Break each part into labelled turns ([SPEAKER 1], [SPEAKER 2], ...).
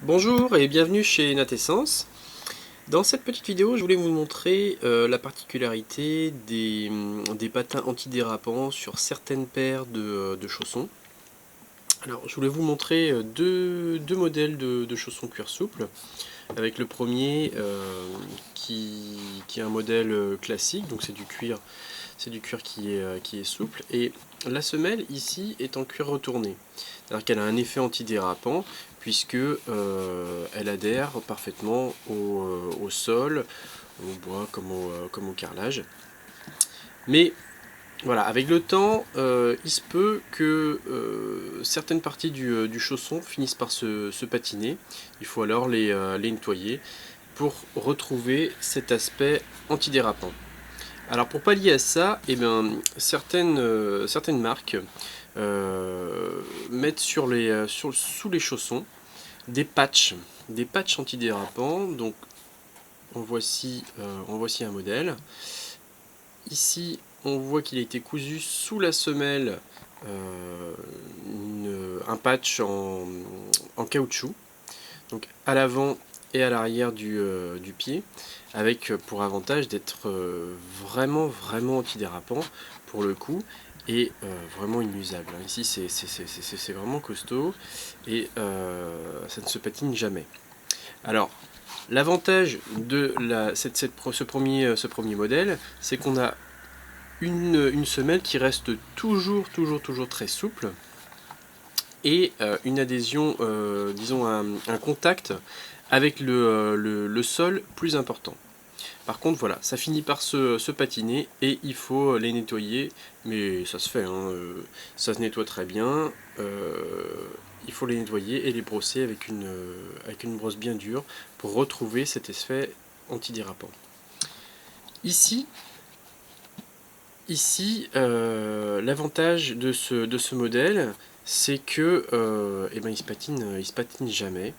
[SPEAKER 1] Bonjour et bienvenue chez Natessence. Dans cette petite vidéo, je voulais vous montrer la particularité des patins antidérapants sur certaines paires de chaussons. Alors, je voulais vous montrer deux modèles de chaussons cuir souple, avec le premier qui est un modèle classique, donc c'est du cuir qui est souple, et la semelle ici est en cuir retourné, c'est-à-dire qu'elle a un effet antidérapant puisque elle adhère parfaitement au sol, au bois comme au carrelage. Mais voilà, avec le temps, il se peut que certaines parties du chausson finissent par se patiner. Il faut alors les nettoyer pour retrouver cet aspect antidérapant. Alors pour pallier à ça, certaines marques mettent sous les chaussons des patchs antidérapants. Donc en voici un modèle. Ici on voit qu'il a été cousu sous la semelle un patch en caoutchouc, donc à l'avant et à l'arrière du pied, avec pour avantage d'être vraiment antidérapant pour le coup, et vraiment inusable. Ici c'est vraiment costaud, et ça ne se patine jamais. Alors l'avantage de ce premier modèle, c'est qu'on a une semelle qui reste toujours très souple, et une adhésion, disons un contact avec le sol plus important. Par contre voilà, ça finit par se patiner et il faut les nettoyer, mais ça se fait, hein, ça se nettoie très bien. Il faut les nettoyer et les brosser avec une brosse bien dure pour retrouver cet effet antidérapant. Ici, l'avantage de ce modèle, c'est que il se patine jamais.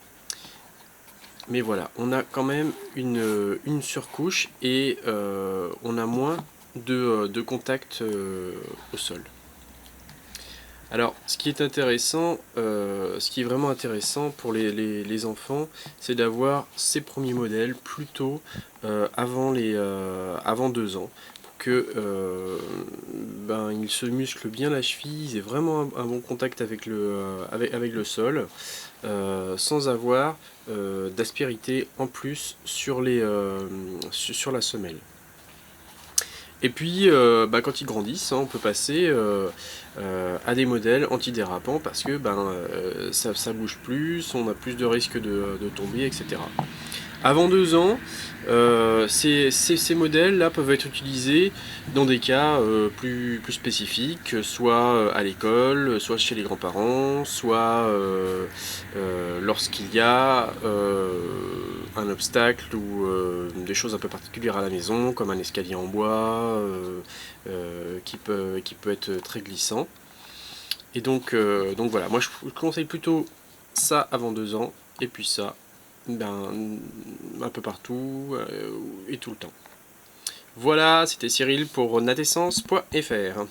[SPEAKER 1] Mais voilà, on a quand même une surcouche, et on a moins de contact au sol. Alors, ce qui est vraiment intéressant pour les enfants, c'est d'avoir ces premiers modèles plutôt avant 2 ans, pour que ils se musclent bien la cheville, ils aient vraiment un bon contact avec le sol, sans avoir d'aspérité en plus sur la semelle. Et puis, quand ils grandissent, on peut passer à des modèles antidérapants, parce que ça bouge plus, on a plus de risques de tomber, etc. Avant 2 ans, ces modèles-là peuvent être utilisés dans des cas plus spécifiques, soit à l'école, soit chez les grands-parents, soit lorsqu'il y a un obstacle ou des choses un peu particulières à la maison, comme un escalier en bois qui peut être très glissant. Et donc voilà, moi je conseille plutôt ça avant 2 ans, et puis ça un peu partout et tout le temps. Voilà, c'était Cyril pour natessence.fr.